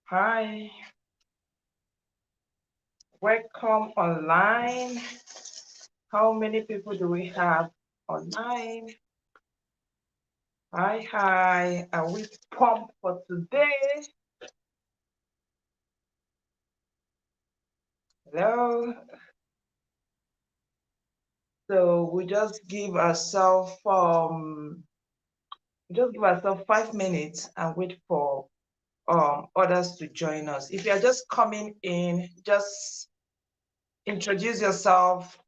Hi, welcome online. How many people do we have online? Hi, are we pumped for today? Hello. So we just give ourselves 5 minutes and wait for others to join us. If you're just coming in, just introduce yourself.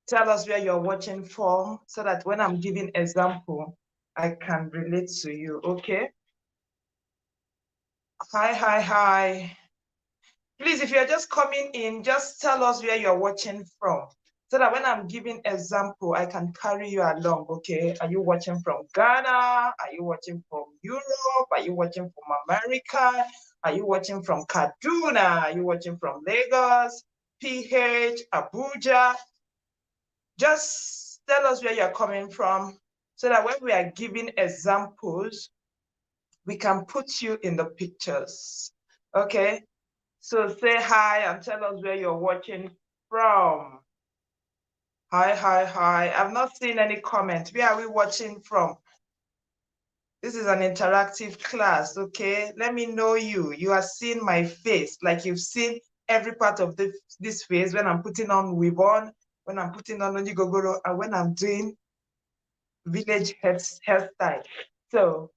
Tell us where you're watching from so that when I'm giving example, I can relate to you, okay? Hi. Please, if you're just coming in, just tell us where you're watching from so that when I'm giving example, I can carry you along, okay? Are you watching from Ghana? Are you watching from Europe? Are you watching from America? Are you watching from Kaduna? Are you watching from Lagos, PH, Abuja? Just tell us where you're coming from so that when we are giving examples, we can put you in the pictures, okay? So say hi and tell us where you're watching from. Hi. I've not seen any comment. Where are we watching from? This is an interactive class, okay? Let me know you. You are seeing my face, like you've seen every part of this face when I'm putting on Weavon, when I'm putting on Onigogoro, and when I'm doing village hairstyle. So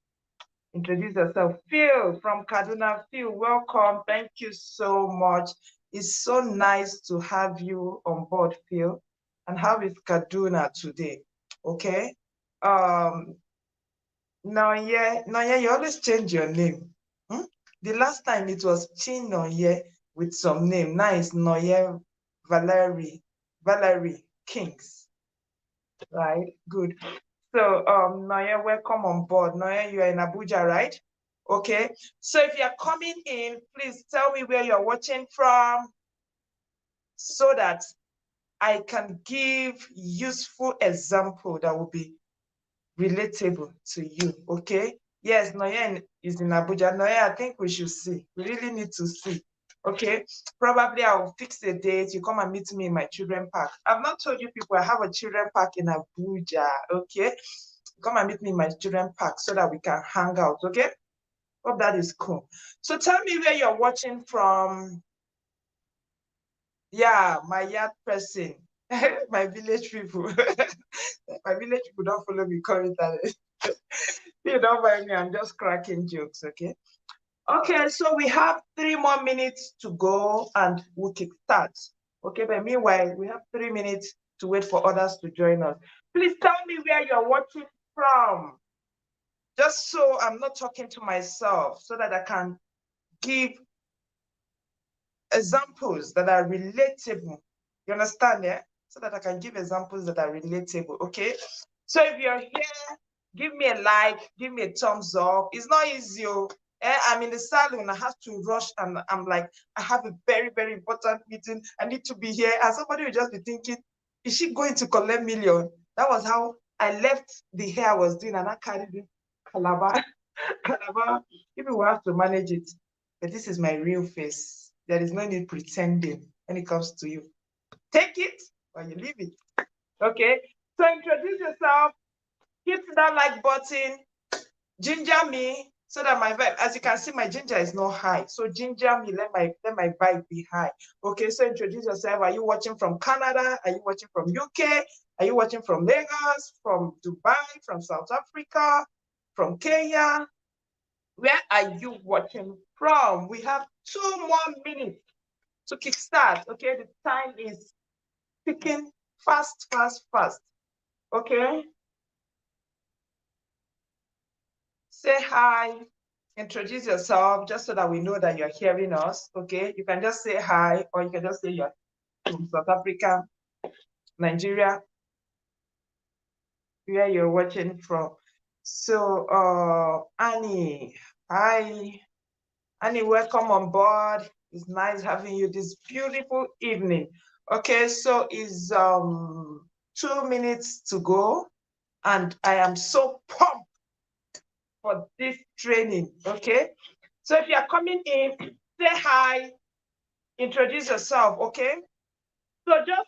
introduce yourself. Phil from Kaduna. Phil, welcome. Thank you so much. It's so nice to have you on board, Phil. And how is Kaduna today? Okay. Noye, you always change your name. The last time it was Chin Noye with some name. Now it's Noye Valerie Kings. Right? Good. So, Noye, welcome on board. Noye, you are in Abuja, right? Okay. So if you're coming in, please tell me where you're watching from so that I can give useful example that will be relatable to you, okay? Yes, Noye is in Abuja. Noye, I think we should see. We really need to see, okay? Probably I'll fix a date. You come and meet me in my children park. I've not told you people I have a children park in Abuja, okay? Come and meet me in my children park so that we can hang out, okay? Hope that is cool. So tell me where you're watching from. Yeah, my yard person, my village people. My village people don't follow me, call it that. You don't mind me, I'm just cracking jokes, okay? Okay, so we have 3 more minutes to go and we can start. Okay, but meanwhile, we have 3 minutes to wait for others to join us. Please tell me where you're watching from. Just so I'm not talking to myself, so that I can give examples that are relatable. You understand, yeah? So that I can give examples that are relatable, okay? So if you're here, give me a like, give me a thumbs up. It's not easy. I'm in the salon, I have to rush, and I'm like, I have a very, very important meeting. I need to be here. And somebody will just be thinking, is she going to collect million? That was how I left the hair I was doing and I carried it. Calabar. People will have to manage it. But this is my real face. There is no need pretending when it comes to you. Take it or you leave it. Okay? So introduce yourself, hit that like button, ginger me so that my vibe, as you can see, my ginger is not high. So ginger me, let my vibe be high. Okay, so introduce yourself. Are you watching from Canada? Are you watching from UK? Are you watching from Lagos, from Dubai, from South Africa, from Kenya? Where are you watching from? We have 2 more minutes to kickstart. Okay, the time is ticking fast. Okay, say hi, introduce yourself just so that we know that you're hearing us. Okay, you can just say hi, or you can just say you're from South Africa, Nigeria, where you're watching from. So, Annie, hi. Annie, welcome on board. It's nice having you this beautiful evening. Okay, so it's 2 minutes to go, and I am so pumped for this training. Okay, So if you are coming in, say hi, introduce yourself, okay? So just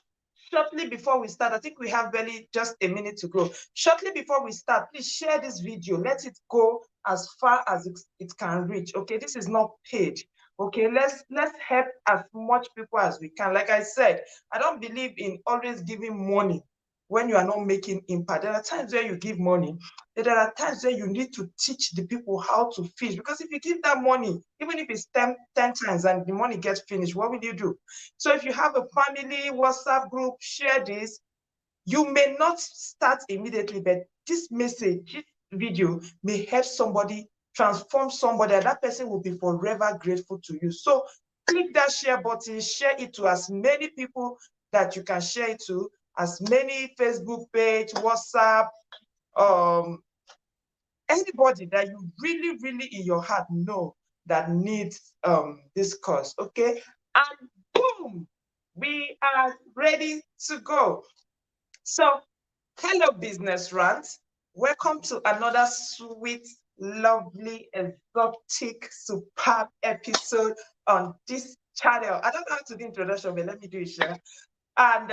shortly before we start, I think we have barely just a minute to go. Shortly before we start, please share this video. Let it go as far as it can reach. Okay, this is not paid. Okay, let's help as much people as we can. Like I said, I don't believe in always giving money when you are not making impact. There are times where you give money. There are times where you need to teach the people how to fish. Because if you give that money, even if it's 10 times and the money gets finished, what will you do? So if you have a family WhatsApp group, share this. You may not start immediately, but this message, this video may help somebody, transform somebody, and that person will be forever grateful to you. So click that share button, share it to as many people that you can share it to, as many Facebook page, WhatsApp, anybody that you really, really in your heart know that needs this course, okay? And boom, we are ready to go. So, hello, business rants. Welcome to another sweet, lovely, exotic, superb episode on this channel. I don't know how to do introduction, but let me do it, sure. And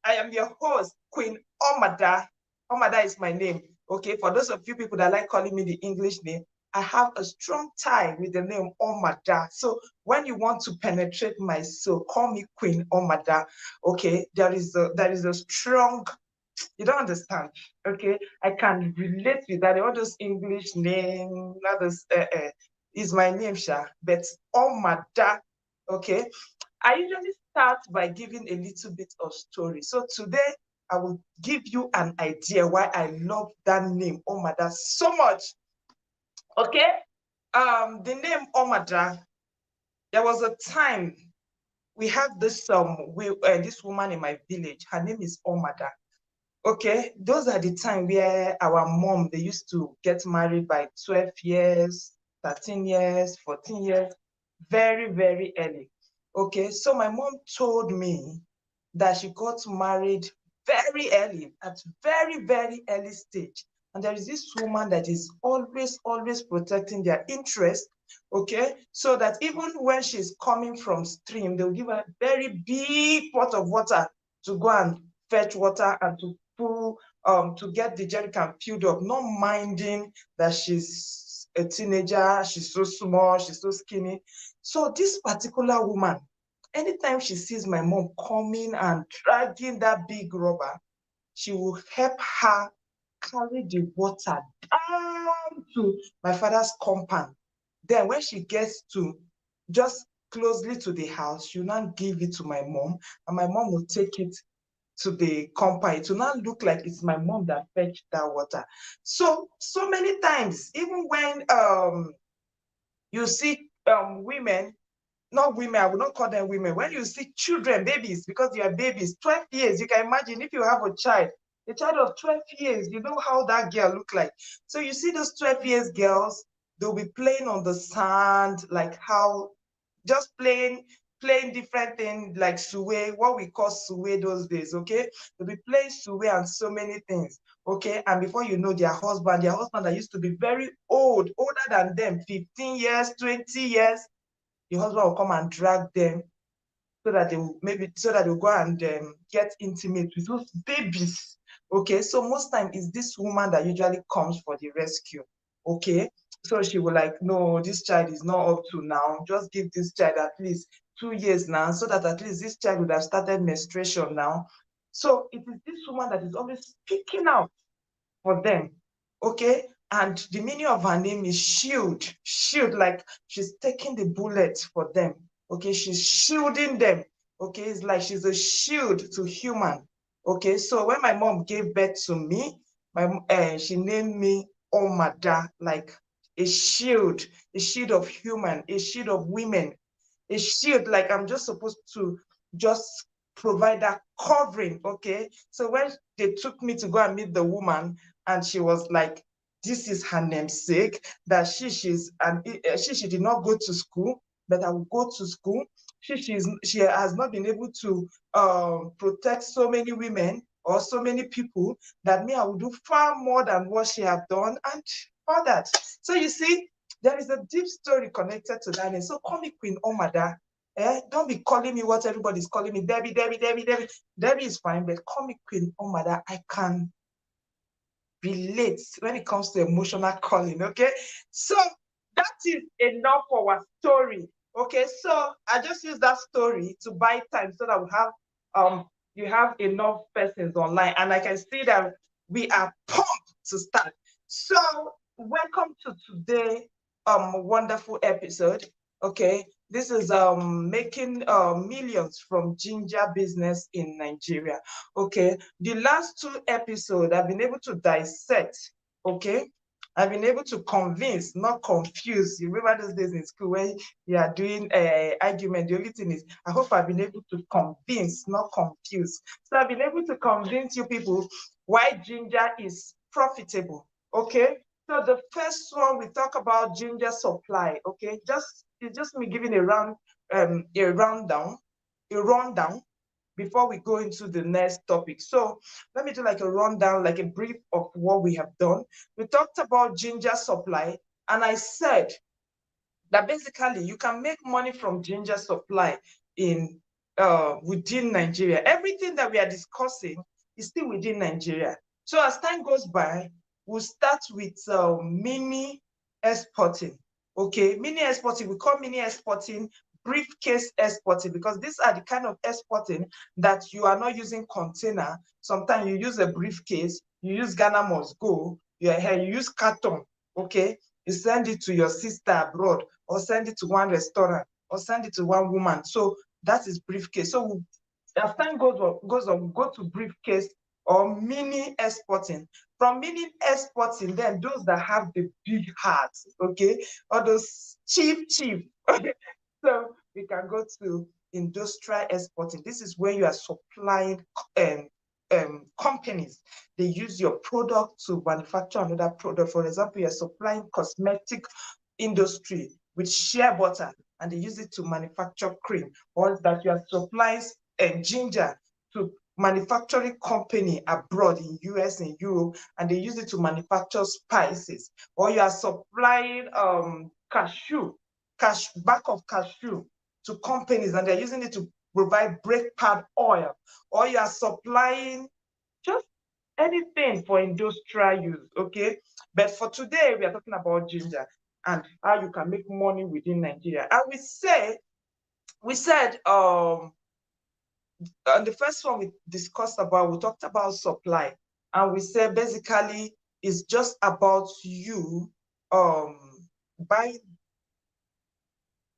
I am your host, Queen Omada. Omada is my name. Okay, for those of you people that like calling me the English name, I have a strong tie with the name Omada. So when you want to penetrate my soul, call me Queen Omada. Okay, there is a strong, you don't understand. Okay, I can relate with that. All those English names, others is my name, Sha, but Omada. Okay, I usually start by giving a little bit of story. So today I will give you an idea why I love that name Omada so much. Okay, the name Omada. There was a time we have this this woman in my village. Her name is Omada. Okay, those are the time where our mom, they used to get married by 12 years, 13 years, 14 years, very, very early. Okay, so my mom told me that she got married very early, at very, very early stage. And there is this woman that is always, always protecting their interest, okay? So that even when she's coming from stream, they'll give her a very big pot of water to go and fetch water and to pull, to get the jerrycan filled up, not minding that she's a teenager, she's so small, she's so skinny. So this particular woman, anytime she sees my mom coming and dragging that big rubber, she will help her carry the water down to my father's compound. Then when she gets to just closely to the house, she'll now give it to my mom, and my mom will take it to the compound. It will not look like it's my mom that fetched that water. So many times, even when you see women, not women, I will not call them women. When you see children, babies, because you are babies, 12 years, you can imagine if you have a child of 12 years, you know how that girl look like. So you see those 12 years girls, they'll be playing on the sand, like how, just playing different things like suwe, what we call suwe those days, okay? They'll be playing suwe and so many things, okay? And before you know, their husband that used to be very old, older than them, 15 years, 20 years, the husband will come and drag them so that they'll go and get intimate with those babies. Okay, so most time it's this woman that usually comes for the rescue. Okay, so she will like, no, this child is not up to now. Just give this child at least 2 years now, so that at least this child would have started menstruation now. So it is this woman that is always speaking out for them. Okay, and the meaning of her name is shield, like she's taking the bullet for them. Okay, she's shielding them. Okay, it's like she's a shield to human. Okay, so when my mom gave birth to me, she named me Omada, like a shield of human, a shield of women, a shield, like I'm just supposed to just provide that covering. Okay, so when they took me to go and meet the woman, and she was like, this is her namesake, that she did not go to school, but I will go to school. She has not been able to protect so many women or so many people, that me, I will do far more than what she have done, and all that. So you see, There is a deep story connected to that name. So call me Queen Omada. Don't be calling me what everybody's calling me, Debbie, Debbie, Debbie, Debbie. Debbie is fine, but call me Queen Omada. I can relate when it comes to emotional calling, okay? So that is enough for our story, okay? So I just use that story to buy time so that we have you have enough persons online, and I can see that we are pumped to start. So welcome to today wonderful episode, okay? This is making millions from ginger business in Nigeria. Okay, the last two episodes I've been able to dissect, okay? I've been able to convince, not confuse. You remember those days in school when you are doing argument, the only thing is, I hope I've been able to convince, not confuse. So I've been able to convince you people why ginger is profitable, okay? So the first one, we talk about ginger supply, okay? It's just me giving a rundown before we go into the next topic. So let me do like a rundown, like a brief of what we have done. We talked about ginger supply, and I said that basically you can make money from ginger supply in within Nigeria. Everything that we are discussing is still within Nigeria. So as time goes by, we'll start with mini exporting. Okay, mini exporting, we call mini exporting briefcase exporting, because these are the kind of exporting that you are not using container. Sometimes you use a briefcase, you use Ghana must go, you use carton, okay? You send it to your sister abroad, or send it to one restaurant, or send it to one woman. So that is briefcase. So as time goes on, go to briefcase or mini exporting. From mini exporting, then those that have the big hearts, okay, or those cheap. So we can go to industrial exporting. This is where you are supplying companies. They use your product to manufacture another product. For example, you're supplying cosmetic industry with shea butter, and they use it to manufacture cream, or that you are supplying ginger to manufacturing company abroad in US and Europe, and they use it to manufacture spices, or you are supplying back of cashew to companies, and they're using it to provide brake pad oil, or you are supplying just anything for industrial use, okay? But for today, we are talking about ginger and how you can make money within Nigeria. And we said the first one we talked about supply, and we said basically it's just about you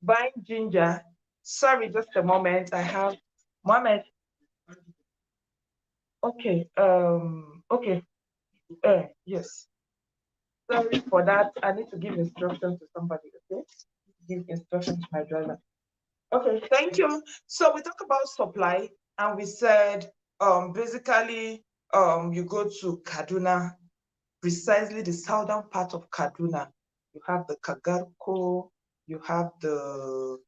buying ginger. Sorry, just a moment. I have Mohammed. Okay. Okay. Yes. Sorry for that. I need to give instructions to somebody. Okay. Give instructions to my driver. Okay. Thank you. So we talk about supply, and we said basically you go to Kaduna, precisely the southern part of Kaduna. You have the Kagarko. You have the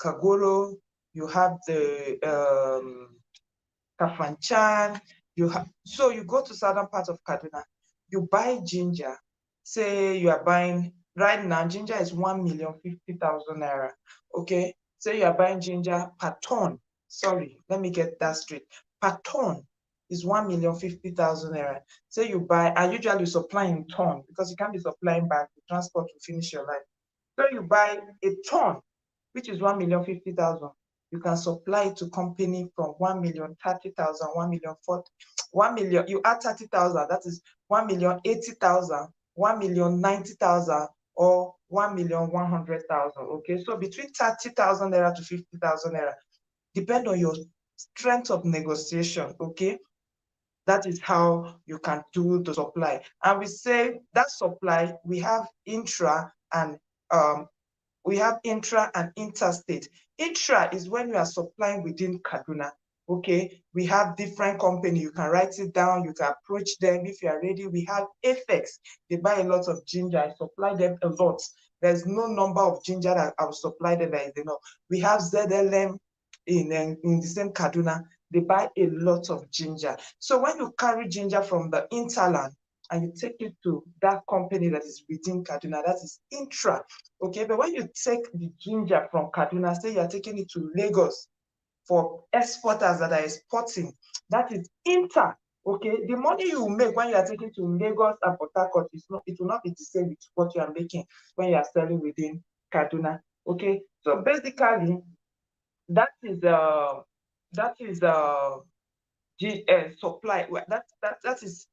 Kagoro, you have the Kafanchan, so you go to southern part of Kaduna, you buy ginger, say you are buying, right now, ginger is 1,050,000 naira, okay? Say you are buying ginger per ton, sorry, let me get that straight, per ton is 1,050,000 naira. Say you buy, and usually you supply in ton, because you can't be supplying back, the transport will finish your life. So you buy a ton, which is 1,050,000. You can supply it to company from 1,030,000, 1,040,000, 1,000,000. You add 30,000, that is 1,080,000, 1,090,000, or 1,100,000. Okay, so between 30,000 naira to 50,000 naira, depend on your strength of negotiation. Okay, that is how you can do the supply. And we say that supply, we have intra and interstate. Intra is when you are supplying within Kaduna. Okay, we have different companies. You can write it down. You can approach them if you are ready. We have Apex. They buy a lot of ginger. I supply them a lot. There's no number of ginger that I will supply them that is enough. We have ZLM in the same Kaduna. They buy a lot of ginger. So when you carry ginger from the interland, and you take it to that company that is within Kaduna, that is intra. Okay, but when you take the ginger from Kaduna, say you are taking it to Lagos for exporters that are exporting, that is inter. Okay, the money you make when you are taking to Lagos and Port Harcourt is not, it will not be the same with what you are making when you are selling within Kaduna. Okay, so basically that is supply. That is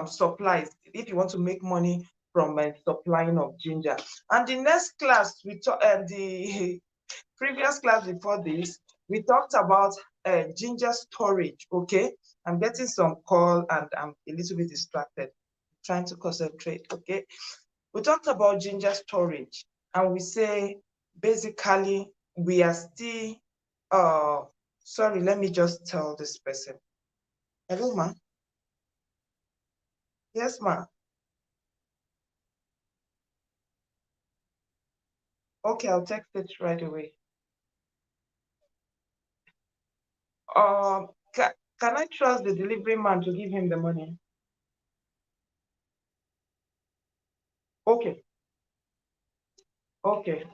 supplies. If you want to make money from supplying of ginger. And the next class we talk, the previous class before this, we talked about ginger storage. Okay, I'm getting some call and I'm a little bit distracted, trying to concentrate. Okay, we talked about ginger storage, and we say basically we are still sorry, let me just tell this person. Hello, ma. Yes, ma. Okay, I'll text it right away. Can I trust the delivery man to give him the money? Okay. Okay.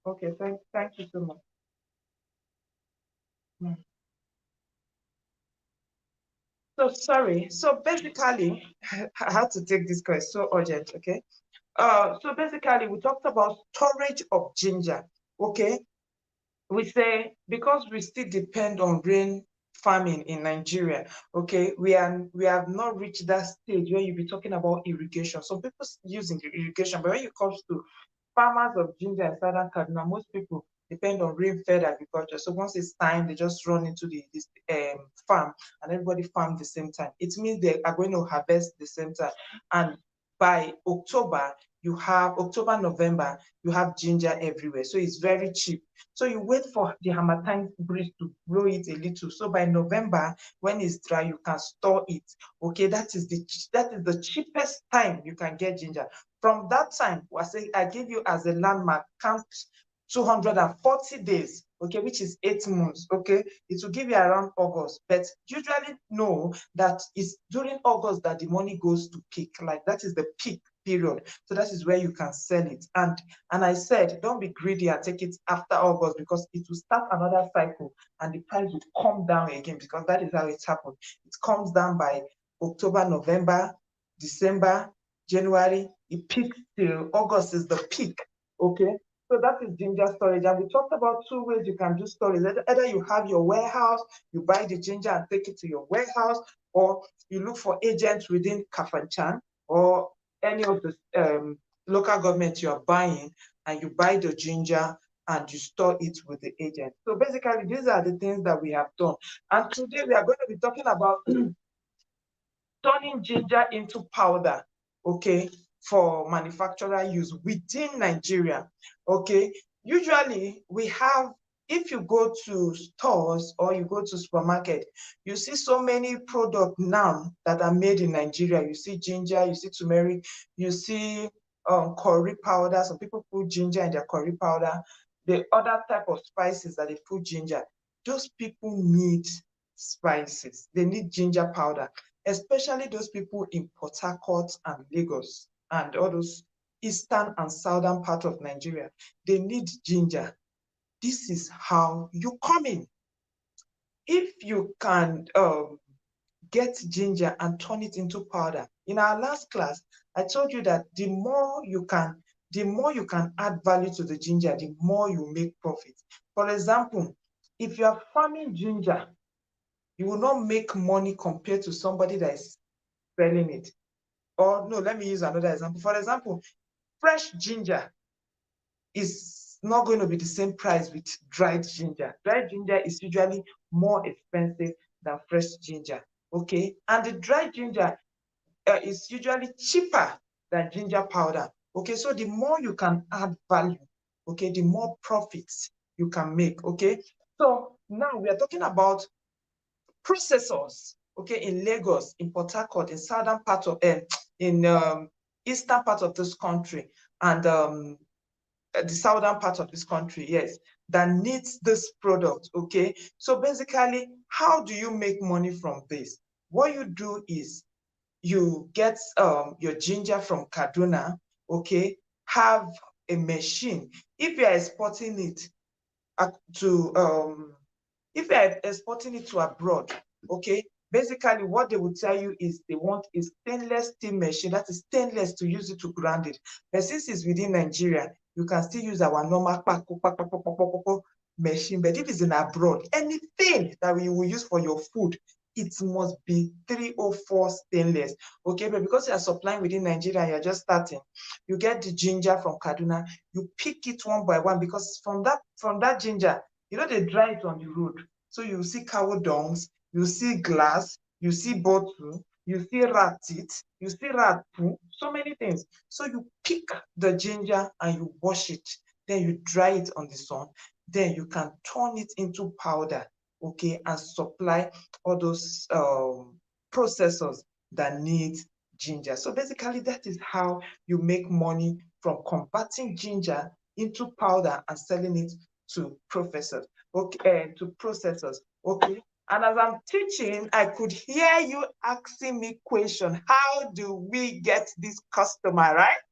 Okay. Thank you so much. Mm. So sorry. So basically, I had to take this question, so urgent. Okay. So basically, we talked about storage of ginger. Okay. We say because we still depend on rain farming in Nigeria, okay, we have not reached that stage where you be talking about irrigation. Some people using irrigation, but when it comes to farmers of ginger in southern Kaduna, most people depend on rain-fed agriculture. So once it's time, they just run into this farm, and everybody farm the same time. It means they are going to harvest the same time. And by October, you have October, November, you have ginger everywhere. So it's very cheap. So you wait for the Harmattan breeze to blow it a little. So by November, when it's dry, you can store it. Okay, that is the cheapest time you can get ginger. From that time, I give you as a landmark, count 240 days, okay, which is 8 months, okay? It will give you around August, but usually know that it's during August that the money goes to peak, like that is the peak period. So that is where you can sell it. And I said, don't be greedy and take it after August, because it will start another cycle and the price will come down again, because that is how it happens. It comes down by October, November, December, January, it peaks till August is the peak, okay? So that is ginger storage. And we talked about 2 ways you can do storage. Either you have your warehouse, you buy the ginger and take it to your warehouse, or you look for agents within Kafanchan or any of the local government you are buying, and you buy the ginger and you store it with the agent. So basically, these are the things that we have done. And today we are going to be talking about turning ginger into powder, okay, for manufacturer use within Nigeria, okay. Usually we have, if you go to stores or you go to supermarket, you see so many products now that are made in Nigeria. You see ginger, you see turmeric, you see curry powder. Some people put ginger in their curry powder. The other type of spices that they put ginger, those people need spices. They need ginger powder, especially those people in Port Harcourt and Lagos and all those eastern and southern part of Nigeria. They need ginger. This is how you come in. If you can get ginger and turn it into powder. In our last class, I told you that the more you can add value to the ginger, the more you make profit. For example, if you are farming ginger, you will not make money compared to somebody that is selling it. Or no, let me use another example. For example, fresh ginger is not going to be the same price with dried ginger. Dried ginger is usually more expensive than fresh ginger, okay? And the dried ginger is usually cheaper than ginger powder, okay? So the more you can add value, okay, the more profits you can make, okay? So now we are talking about processors, okay, in Lagos, in Port Harcourt, in southern part of, in eastern part of this country, and the southern part of this country, yes, that needs this product, okay? So basically, how do you make money from this? What you do is you get your ginger from Kaduna, okay, have a machine. If you are exporting it to if you are exporting it to abroad, okay, basically what they will tell you is they want a stainless steel machine that is stainless to use it to grind it. But since it's within Nigeria, you can still use our normal machine. But if it's in abroad, anything that we will use for your food, it must be 304 stainless. Okay, but because you are supplying within Nigeria, you're just starting, you get the ginger from Kaduna, you pick it one by one, because from that ginger, you know, they dry it on the road. So you see cow dungs, you see glass, you see bottle, you see rat teeth, you see rat poo, so many things. So you pick the ginger and you wash it, then you dry it on the sun, then you can turn it into powder, okay, and supply all those processors that need ginger. So basically, that is how you make money from converting ginger into powder and selling it to processors. Okay, to processors. Okay. And as I'm teaching, I could hear you asking me question. How do we get this customer, right?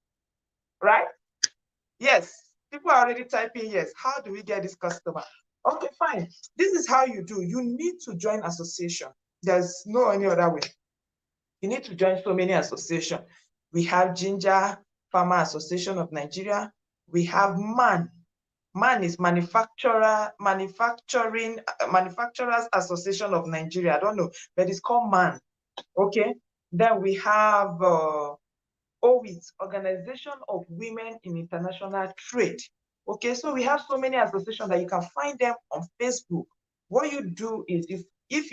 Right? Yes. People are already typing yes. How do we get this customer? Okay, fine. This is how you do. You need to join association. There's no any other way. You need to join so many associations. We have Ginger Farmer Association of Nigeria. We have MAN. MAN is Manufacturers Association of Nigeria. I don't know, but it's called MAN. Okay. Then we have OWIT, Organization of Women in International Trade. Okay, so we have so many associations that you can find them on Facebook. What you do is if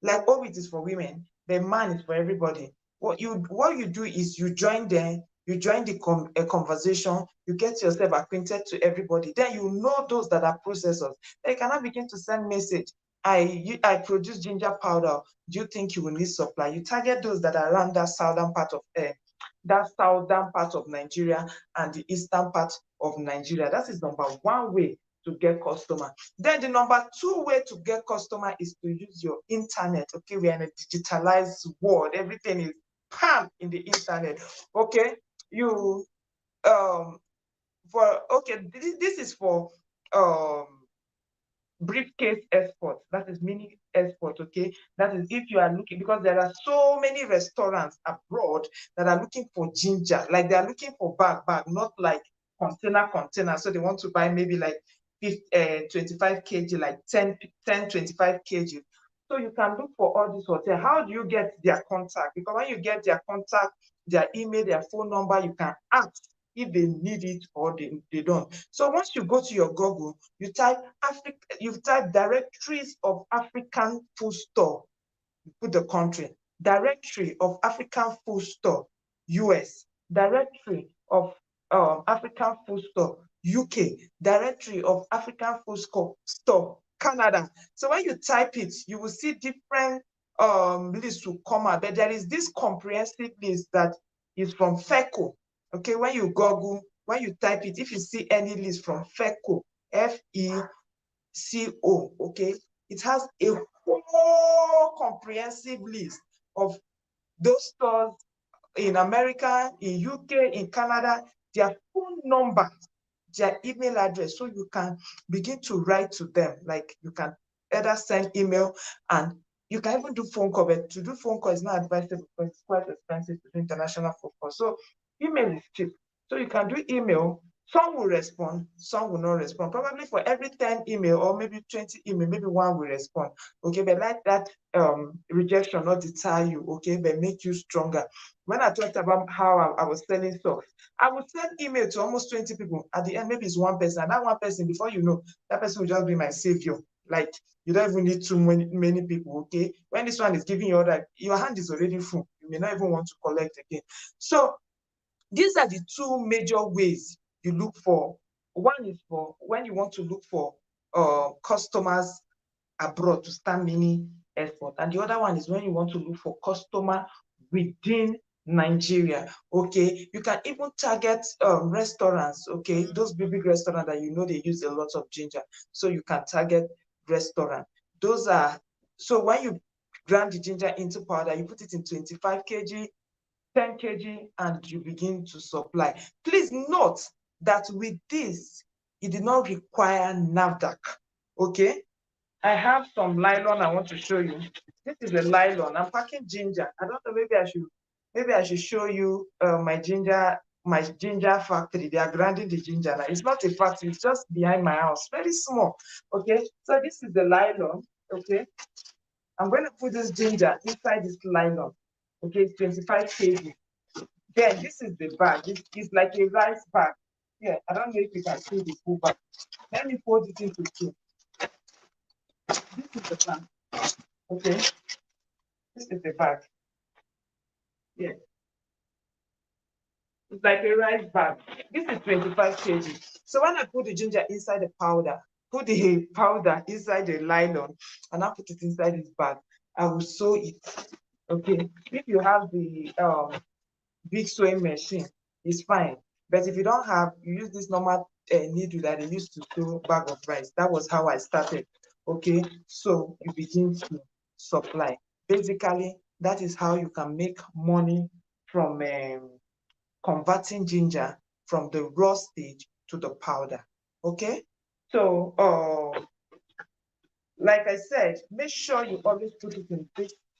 like OWIT is for women, the MAN is for everybody. What you do is you join them, you join the conversation, you get yourself acquainted to everybody. Then you know those that are processors. They cannot begin to send message. I produce ginger powder. Do you think you will need supply? You target those that are around that southern part of Nigeria and the eastern part of Nigeria. That is number one way to get customer. Then the number two way to get customer is to use your internet. Okay, we are in a digitalized world. Everything is pam in the internet. Okay, you this is for briefcase export, that is mini export. Okay, that is if you are looking, because there are so many restaurants abroad that are looking for ginger, like they are looking for bag, not like container. So they want to buy maybe like 25 kg, like 10 25 kg. So you can look for all these hotels. How do you get their contact? Because when you get their contact, their email, their phone number, you can ask if they need it or they don't. So once you go to your Google, you type directories of African food store, you put the country, directory of African food store, US, directory of African food store, UK, directory of African food store, Canada. So when you type it, you will see different lists will come out, but there is this comprehensive list that is from FECO. Okay, when you Google, when you type it, if you see any list from FECO, FECO, okay, it has a whole comprehensive list of those stores in America, in UK, in Canada, their phone number, their email address, so you can begin to write to them. Like you can either send email, and you can even do phone call, but to do phone call is not advisable because it's quite expensive to do international phone call. So email is cheap. So you can do email. Some will respond, some will not respond. Probably for every 10 email or maybe 20 email, maybe one will respond. Okay, but like that rejection not deter you, okay, but make you stronger. When I talked about how I was selling stuff, I would send email to almost 20 people. At the end, maybe it's one person. And that one person, before you know, that person will just be my savior. Like, you don't even need too many people, okay? When this one is giving you order, your hand is already full. You may not even want to collect again. So these are the two major ways you look for. One is for when you want to look for customers abroad to start mini export. And the other one is when you want to look for customer within Nigeria. Okay, you can even target restaurants. Okay, those big restaurants that you know they use a lot of ginger, so you can target restaurant. Those are, so when you grind the ginger into powder, you put it in 25 kg, 10 kg, and you begin to supply. Please note that with this, it did not require NAFDAC, okay? I have some nylon I want to show you. This is a nylon. I'm packing ginger. I don't know, maybe I should show you my ginger factory. They are grinding the ginger now. It's not a factory, it's just behind my house, very small. Okay, so this is the nylon. Okay, I'm going to put this ginger inside this nylon. Okay, it's 25 kg. Then this is the bag. It's like a rice bag. Yeah, I don't know if you can see the full bag. Let me fold it into two. This is the plan. Okay, this is the bag. Yeah, it's like a rice bag. This is 25 kg. So when I put the ginger inside the powder, put the powder inside the nylon, and I put it inside this bag, I will sew it. Okay, if you have the big sewing machine, it's fine. But if you don't have, you use this normal needle that they used to sew bag of rice. That was how I started. Okay, so you begin to supply. Basically, that is how you can make money from converting ginger from the raw stage to the powder. Okay, so like I said, make sure you always put it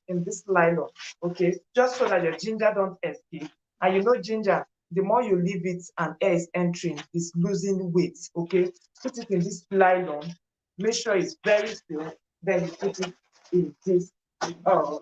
in this nylon, okay, just so that your ginger don't escape. And you know ginger, the more you leave it and air is entering, it's losing weight, okay? Put it in this nylon, make sure it's very still, then you put it in this,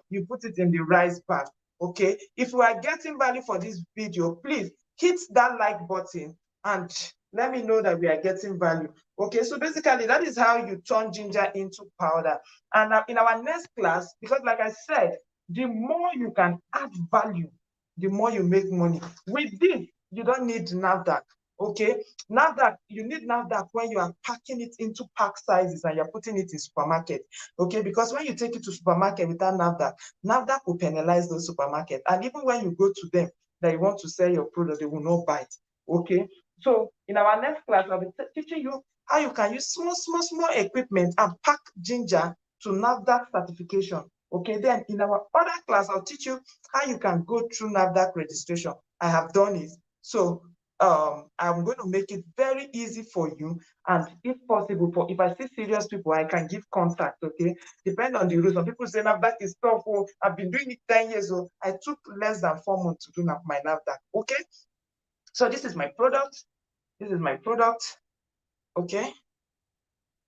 you put it in the rice bag, okay? If you are getting value for this video, please hit that like button and let me know that we are getting value. Okay, so basically that is how you turn ginger into powder. And in our next class, because like I said, the more you can add value, the more you make money. With this, you don't need NAFDAC. Okay, NAFDAC, you need NAFDAC when you are packing it into pack sizes and you're putting it in supermarket. Okay, because when you take it to supermarket without NAFDAC, NAFDAC will penalize those supermarkets. And even when you go to them that you want to sell your product, they will not buy it. Okay, so in our next class, I'll be teaching you how you can use small equipment and pack ginger to NAFDAC certification. Okay, then in our other class, I'll teach you how you can go through NAFDAC registration. I have done it. So I'm going to make it very easy for you. And if possible, if I see serious people, I can give contact, okay? Depend on the rules. Some people say NAFDAC is tough. Oh, I've been doing it 10 years old. I took less than 4 months to do my NAFDAC, okay? So this is my product. This is my product, okay?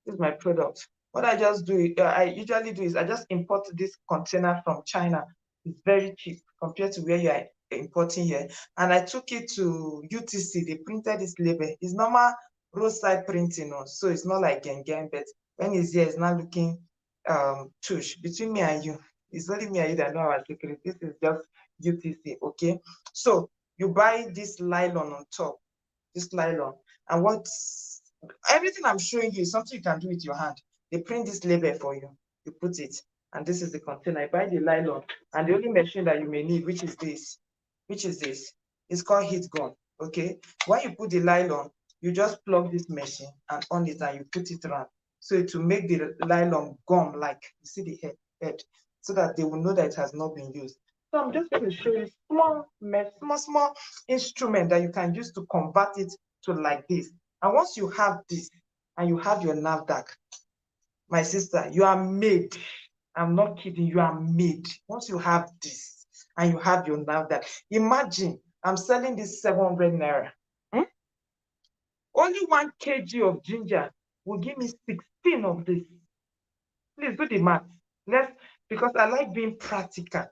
This is my product. What I just do, I usually do is I just import this container from China. It's very cheap compared to where you are importing here. And I took it to UTC. They printed this label. It's normal roadside printing, so it's not like Gengen, but when it's here, it's not looking tush. Between me and you, it's only me and you that know our secret. This is just UTC, okay? So you buy this nylon on top, this nylon, and everything I'm showing you is something you can do with your hand. They print this label for you. You put it, and this is the container. You buy the nylon, and the only machine that you may need, which is this, is called heat gun. Okay. When you put the nylon, you just plug this machine and on it, and you put it around. So to make the nylon gum, like you see the head, so that they will know that it has not been used. So I'm just going to show you small instrument that you can use to convert it to like this. And once you have this and you have your NAFDAC, my sister, you are made. I'm not kidding, you are made. Once you have this and you have your NAFDAC, imagine I'm selling this 700 naira. Only 1 kg of ginger will give me 16 of this. Please do the math. Because I like being practical.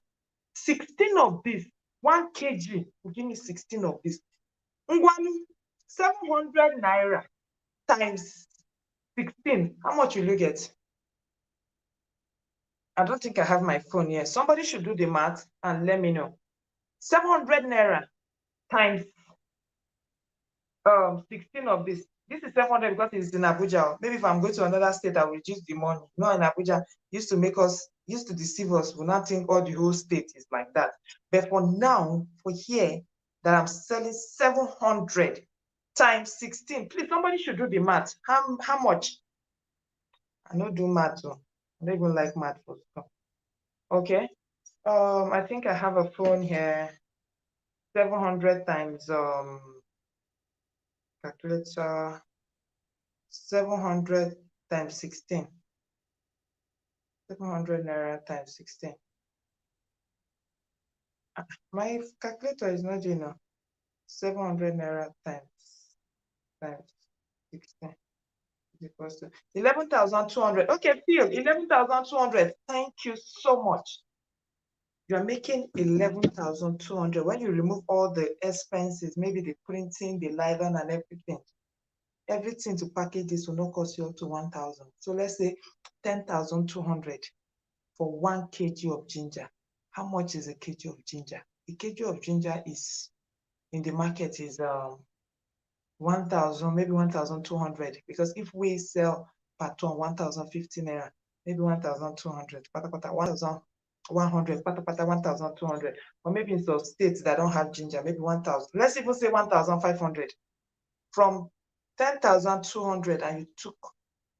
16 of this, 1 kg will give me 16 of this. 700 naira times 16, how much will you get? I don't think I have my phone here. Somebody should do the math and let me know. 700 naira times 16 of this. This is 700 because it's in Abuja. Maybe if I'm going to another state, I will reduce the money. Not in Abuja, used to deceive us. We not think all the whole state is like that. But for now, for here, that I'm selling 700 times 16. Please, somebody should do the math. How much? I don't do math. I don't even like math for stuff. Okay. I think I have a phone here. 700 times calculator. 700 times 16. 700 naira times 16. My calculator is not doing enough. 700 naira times 16 is equals to 11,200. Okay, Phil, 11,200. Thank you so much. You are making 11,200 when you remove all the expenses, maybe the printing, the nylon, and everything. Everything to package this will not cost you up to 1,000. So let's say 10,200 for 1 kg of ginger. How much is a kg of ginger? A kg of ginger is in the market is 1,000, maybe 1,200. Because if we sell per ton 1,050 naira, maybe 1,200, 1,100, 1,200. Or maybe in some states that don't have ginger, maybe 1,000. Let's even say 1,500. From 10,200 and you took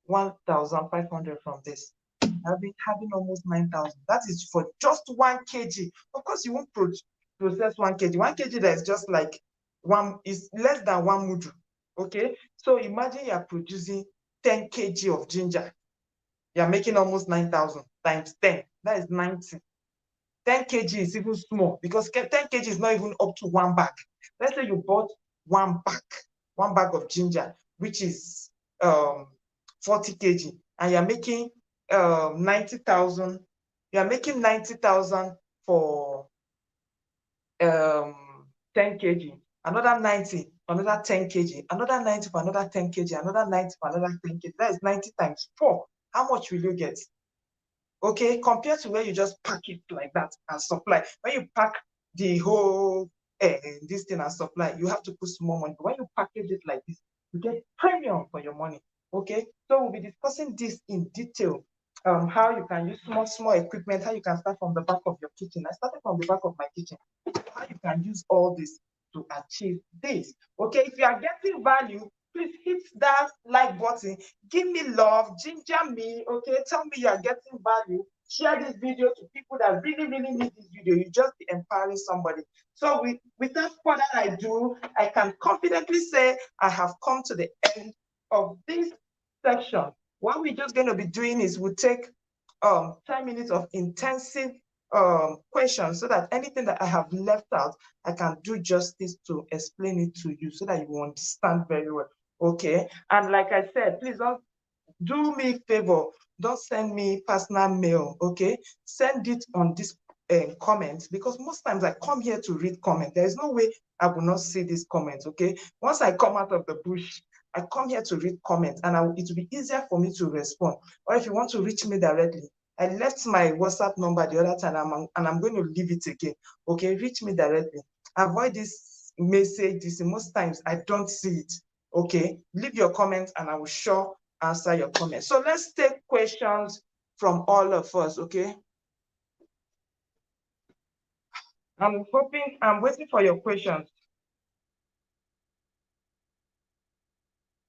1,500 from this, having almost 9,000. That is for just 1 kg. Of course, you won't process 1 kg. 1 kg that is just like is less than 1 mudu. Okay, so imagine you are producing 10 kg of ginger. You are making almost 9,000 times 10. That is 90. 10 kg is even small because 10 kg is not even up to 1 bag. Let's say you bought 1 bag of ginger, which is 40 kg, and you're making 90,000. You're making 90,000 for 10 kg, another 90, another 10 kg, another 90 for another 10 kg, another 90 for another 10 kg. That is 90 times 4. How much will you get? Okay, compared to where you just pack it like that and supply. When you pack the whole this thing and supply, you have to put small money. But when you package it like this, you get premium for your money. Okay, so we'll be discussing this in detail. How you can use small equipment, how you can start from the back of your kitchen. I started from the back of my kitchen. How you can use all this to achieve this. Okay, if you are getting value, please hit that like button. Give me love, ginger me. Okay, tell me you are getting value. Share this video to people that really need this video. You just be empowering somebody. So without further ado, I can confidently say I have come to the end of this section. What we're just going to be doing is we'll take 10 minutes of intensive questions so that anything that I have left out, I can do justice to explain it to you so that you will understand very well. Okay. And like I said, please don't do me a favor. Don't send me personal mail. Okay. Send it on this comments, because most times I come here to read comments. There is no way I will not see these comments. Okay. Once I come out of the bush, I come here to read comments, and it will be easier for me to respond. Or if you want to reach me directly, I left my WhatsApp number the other time, and I'm going to leave it again. Okay, reach me directly. Avoid this message. Most times I don't see it. Okay, leave your comments, and I will sure answer your comments. So let's take questions from all of us. Okay. I'm waiting for your questions.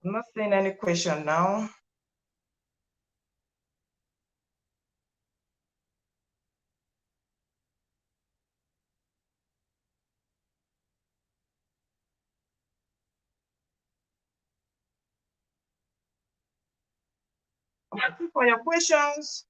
I'm not seeing any question now. I'm waiting for your questions.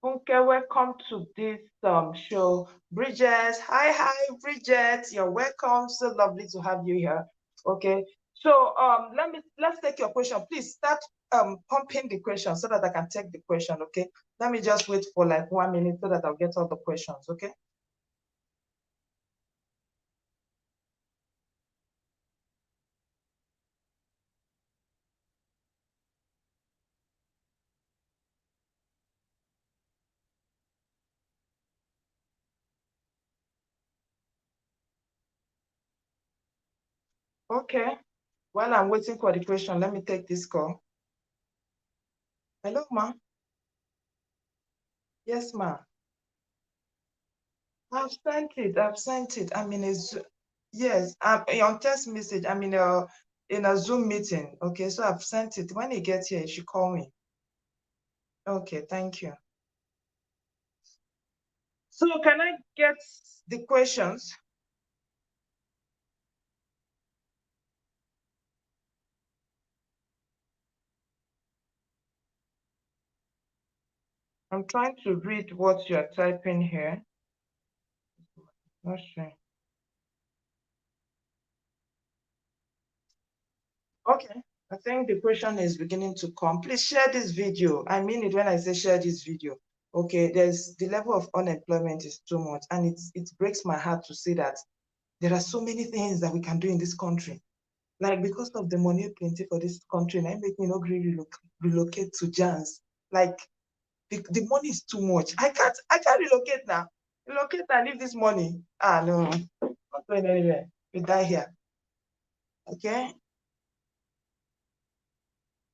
Okay, welcome to this show. Bridget, hi, Bridget. You're welcome. So lovely to have you here. Okay, so let's take your question. Please start pumping the question so that I can take the question. Okay, let me just wait for like 1 minute so that I'll get all the questions. Okay. Okay. While I'm waiting for the question, let me take this call. Hello, ma. Yes, ma. I've sent it. I've sent it. I'm in a yes. I'm on text message. I'm in a Zoom meeting. Okay, so I've sent it. When he gets here, he should call me. Okay, thank you. So can I get the questions? I'm trying to read what you're typing here. Not sure. Okay, I think the question is beginning to come. Please share this video. I mean it when I say share this video. Okay, there's the level of unemployment is too much, and it breaks my heart to see that there are so many things that we can do in this country. Like because of the money plenty for this country, and I make me not really relocate to Jans. Like the money is too much. I can't relocate now. Relocate and leave this money. Ah no, not going anywhere. We die here. Okay.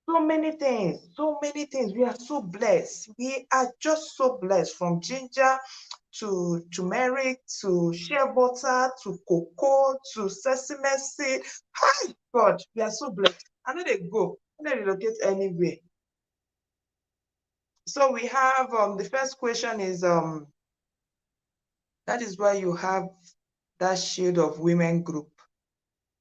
So many things, so many things. We are so blessed. We are just so blessed from ginger to turmeric to shea butter to cocoa to sesame seed. Hi, God, we are so blessed. I know they go. I know they relocate anywhere. So we have the first question is that is why you have that shield of women group.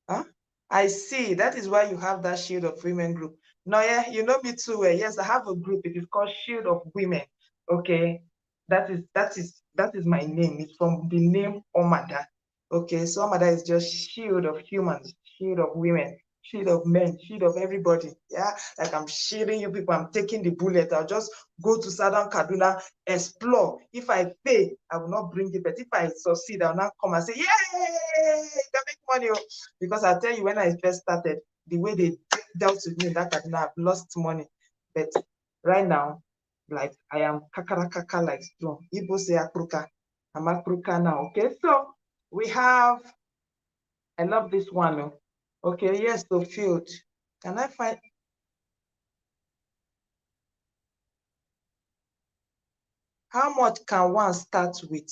Huh? I see. That is why you have that Shield of Women group. No, yeah, you know me too well. Yes, I have a group. It is called Shield of Women. Okay. That is my name. It's from the name Omada. Okay, so Omada is just shield of humans, shield of women, shield of men, shield of everybody. Yeah, like I'm shielding you people. I'm taking the bullet. I'll just go to Southern Kaduna, explore. If I fail, I will not bring it. But if I succeed, I'll not come and say, "Yay, you can make money." Because I tell you, when I first started, the way they dealt with me in that Kaduna, I've lost money. But right now, like I am kakarakaka like strong. Igbo say akruka. I'm akruka now. Okay, so we have, I love this one. Oh. Okay, yes, so field. Can I find, how much can one start with?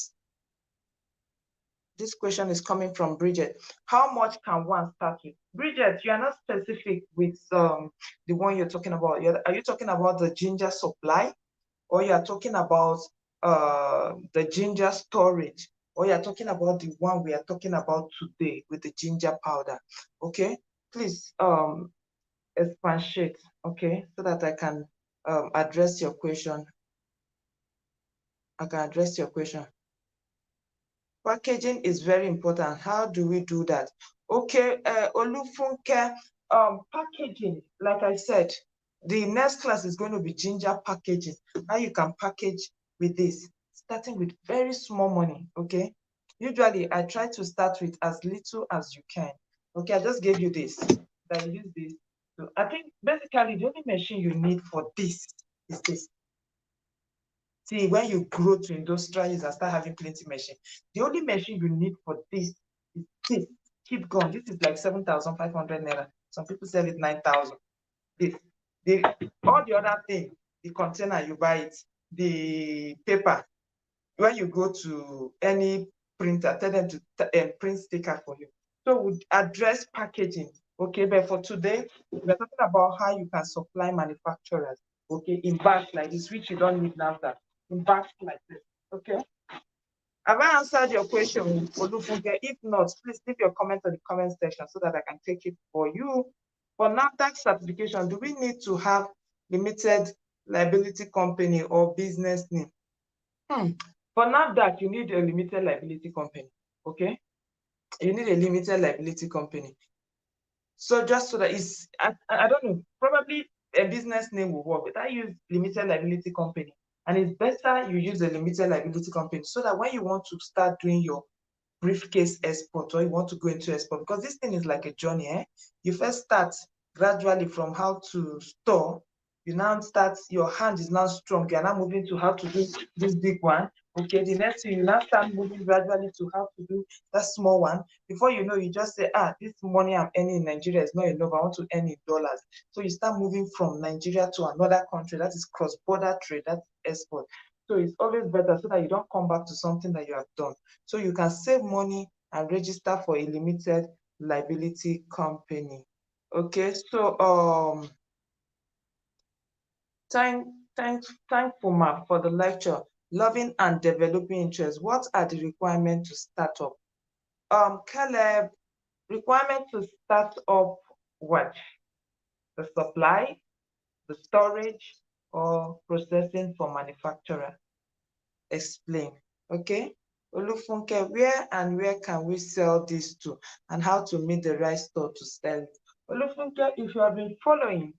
This question is coming from Bridget. How much can one start with? Bridget, you are not specific with the one you're talking about. Are you talking about the ginger supply? Or you are talking about the ginger storage, or you are talking about the one we are talking about today with the ginger powder? Okay, please expatiate, okay, so that I can address your question. I can address your question. Packaging is very important. How do we do that? Okay, Olufunke, packaging, like I said, the next class is going to be ginger packaging. How you can package with this, starting with very small money, okay? Usually, I try to start with as little as you can. Okay, I just gave you this. I use this. So I think basically the only machine you need for this is this. See, when you grow to industrialize and start having plenty machine, the only machine you need for this is this. Keep going. This is like 7,500 naira. Some people sell it 9,000. This, all the other thing, the container you buy it, the paper. When you go to any printer, tell them to print sticker for you. So we address packaging. Okay, but for today, we're talking about how you can supply manufacturers. Okay, in bags like this, which you don't need now. That in bags like this. Okay. Have I answered your question, Olufunke? If not, please leave your comment on the comment section so that I can take it for you. For NAFDAC certification, do we need to have limited liability company or business name? For NAFDAC, you need a limited liability company. Okay, you need a limited liability company. So just so that I don't know, probably a business name will work, but I use limited liability company. And it's better you use a limited liability company so that when you want to start doing your briefcase export or you want to go into export, because this thing is like a journey. You first start gradually from how to store. You now start, your hand is now strong. You're now moving to how to do this big one. Okay, the next thing you now start moving gradually to how to do that small one. Before you know, you just say, this money I'm earning in Nigeria is not enough. I want to earn in dollars. So you start moving from Nigeria to another country. That is cross-border trade. That's export. So it's always better so that you don't come back to something that you have done. So you can save money and register for a limited liability company. Okay, so thankful ma for the lecture. Loving and developing interest. What are the requirements to start up? Caleb, requirement to start up what? The supply, the storage, or processing for manufacturer? Explain. Okay. Olufunke, where can we sell this to, and how to meet the right store to sell it? Olufunke, if you have been following,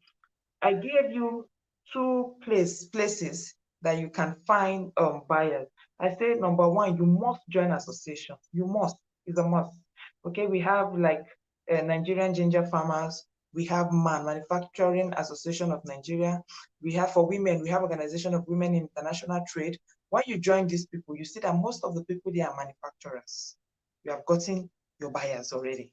I gave you two places that you can find buyers. I say number one, you must join association. You must. It's a must. Okay, we have like Nigerian Ginger Farmers. We have MAN, Manufacturing Association of Nigeria. We have for women, we have Organization of Women in International Trade. When you join these people, you see that most of the people, they are manufacturers. You have gotten your buyers already.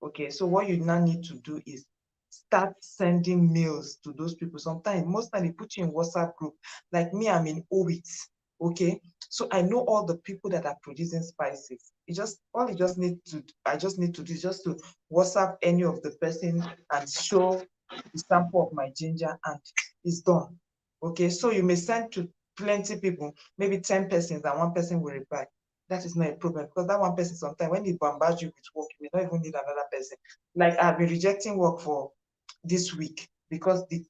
Okay, so what you now need to do is start sending mails to those people. Sometimes, most time they put you in WhatsApp group. Like me, I'm in OIT. Okay, so I know all the people that are producing spices. I just need to do is just to WhatsApp any of the person and show the sample of my ginger, and it's done. Okay, so you may send to plenty people, maybe 10 persons, and one person will reply. That is not a problem, because that one person, sometimes when they bombard you with work, you may not even need another person. Like I've been rejecting work for this week because the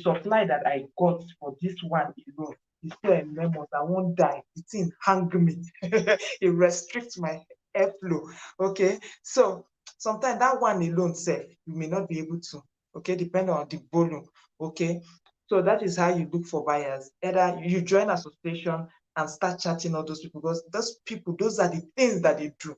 supply that I got for this one alone is so enormous. I won't die. The thing hang me. It restricts my airflow. Okay, so sometimes that one alone, self, you may not be able to. Okay, depending on the volume. Okay, so that is how you look for buyers. Either you join association and start chatting all those people, because those people, those are the things that they do.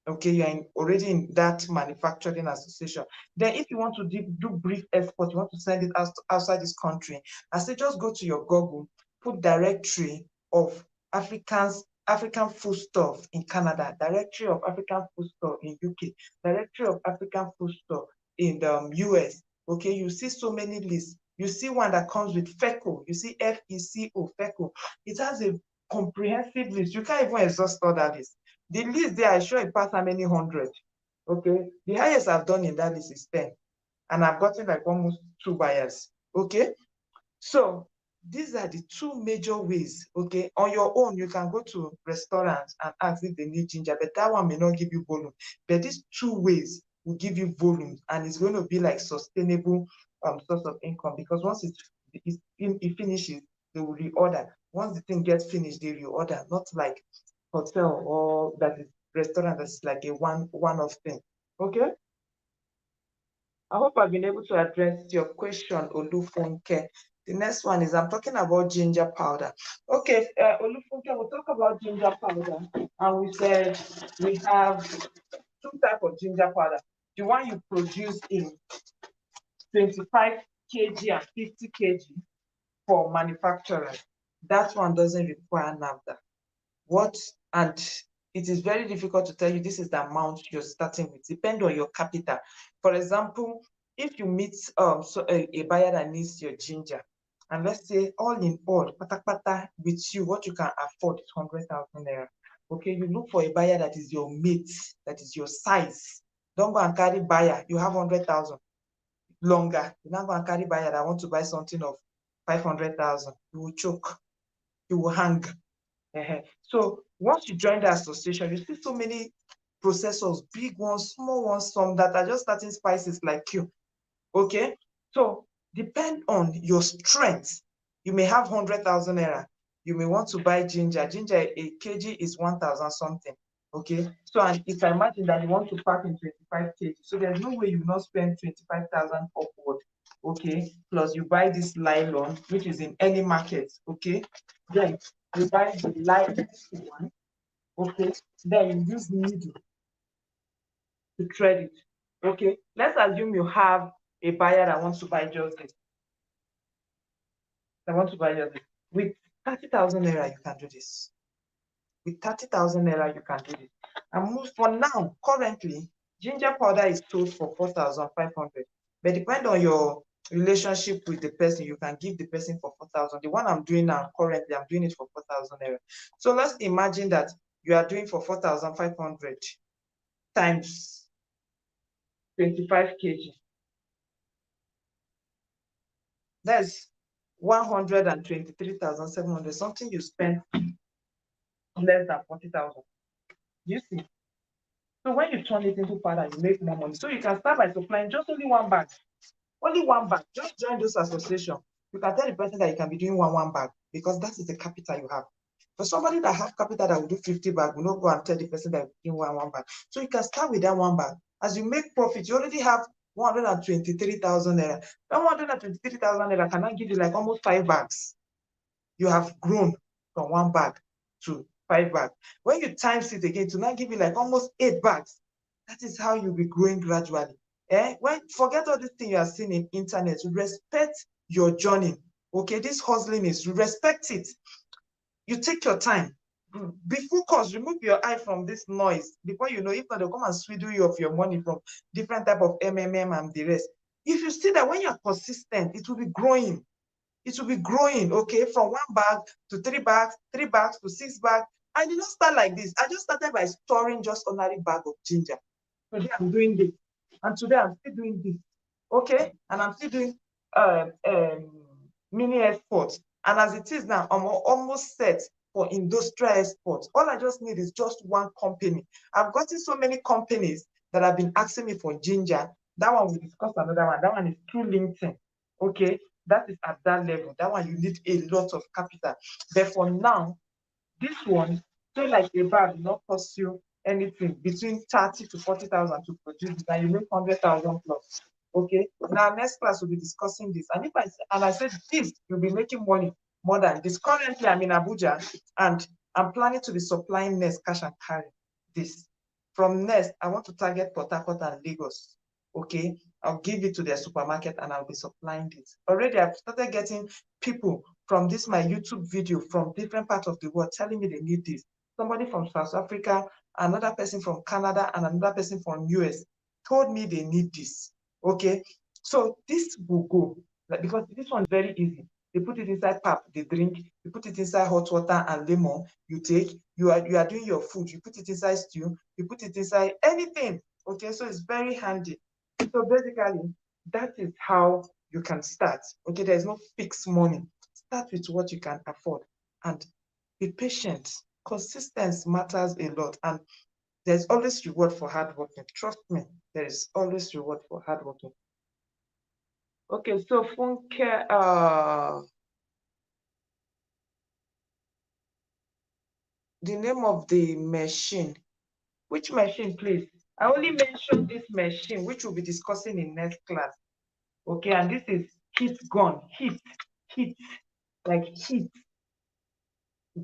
Okay, you're already in that manufacturing association. Then if you want to do brief export, you want to send it outside this country, I say just go to your Google, put directory of African foodstuff in Canada, directory of African foodstuff in UK, directory of African foodstuff in the US. Okay, you see so many lists. You see one that comes with FECO. You see FECO, FECO. It has a comprehensive list. You can't even exhaust all that list. The list there, I sure it passed how many hundred. Okay, the highest I've done in that list is 10, and I've gotten like almost 2 buyers. Okay, so these are the 2 major ways. Okay, on your own, you can go to restaurants and ask if they need ginger, but that one may not give you volume. But these 2 ways will give you volume, and it's going to be like sustainable source of income, because once it finishes, they will reorder. Once the thing gets finished, they reorder, not like hotel or that is restaurant that's like a one-off thing. Okay, I hope I've been able to address your question, Olufunke. The next one is I'm talking about ginger powder. Okay, Olufunke, we'll talk about ginger powder, and we said we have 2 types of ginger powder. The one you produce in 25 kg and 50 kg for manufacturers, that one doesn't require NAFDA. What, and it is very difficult to tell you this is the amount you're starting with, depend on your capital. For example, if you meet a buyer that needs your ginger, and let's say all in all, pata with you, what you can afford is 100,000 naira. Okay, you look for a buyer that is your mate, that is your size. Don't go and carry buyer, you have 100,000 longer. You're not going to carry buyer that want to buy something of 500,000. You will choke, you will hang. So once you join the association, you see so many processors, big ones, small ones, some that are just starting spices like you. Okay, so depend on your strength. You may have 100,000 naira. You may want to buy ginger. Ginger, a kg is 1,000 something. Okay, so and if I imagine that you want to pack in 25 kg, so there's no way you will not spend 25,000 upward. Okay, plus you buy this nylon, which is in any market. Okay, then you buy the light one. Okay, then you use needle to thread it. Okay, let's assume you have a buyer that wants to buy just this. With 30,000 naira, you can do this. With 30,000 naira, you can do this. And for now, currently, ginger powder is sold for 4,500. But depend on your relationship with the person, you can give the person for 4,000. The one I'm doing now, currently, I'm doing it for 4,000 naira. So let's imagine that you are doing for 4,500 times 25 kg. That's 123,700, something you spend less than 40,000. You see? So when you turn it into powder, you make more money. So you can start by supplying just only one bag. Only one bag. Just join those associations. You can tell the person that you can be doing one bag because that is the capital you have. For somebody that have capital that will do 50 bag, will not go and tell the person that you doing one bag. So you can start with that one bag. As you make profit, you already have 123,000 naira. That 123,000 naira cannot give you like almost 5 bags. You have grown from one bag to 5 bags. When you times it again, to now give you like almost 8 bags. That is how you'll be growing gradually. Forget all these things you are seeing in internet. Respect your journey. Okay, this hustling is, respect it. You take your time. Be focused. Remove your eye from this noise. Before you know, if not, they'll come and swindle you of your money from different type of MMM and the rest. If you see that when you're consistent, it will be growing. It will be growing, okay, from 1 bag to 3 bags, 3 bags to 6 bags. I did not start like this. I just started by storing just ordinary bag of ginger. Today I'm doing this, and today I'm still doing this, okay? And I'm still doing mini exports. And as it is now, I'm almost set for industrial exports. All I just need is just one company. I've gotten so many companies that have been asking me for ginger. That one, we discuss another one. That one is through LinkedIn, okay? That is at that level. That one, you need a lot of capital. But for now, this one, so like a bag, will not cost you anything between 30 to 40,000 to produce, and you make 100,000 plus. Okay. Now, next class we'll be discussing this. And I said this, you'll be making money more than this. Currently, I'm in Abuja, and I'm planning to be supplying Nest cash and carry this. From Nest, I want to target Port Harcourt and Lagos. Okay. I'll give it to their supermarket and I'll be supplying this. Already, I've started getting people from this my YouTube video from different parts of the world telling me they need this. Somebody from South Africa, another person from Canada, and another person from US told me they need this. Okay, so this will go because this one is very easy. They put it inside pap, they drink. You put it inside hot water and lemon. You take. You are doing your food. You put it inside stew. You put it inside anything. Okay, so it's very handy. So basically, that is how you can start. Okay, there's no fixed money. Start with what you can afford and be patient. Consistency matters a lot, and there's always reward for hard working. Trust me, there is always reward for hard working. Okay, so Funke, the name of the machine. Which machine, please? I only mentioned this machine, which we'll be discussing in next class. Okay, and this is heat gun. Heat, like heat.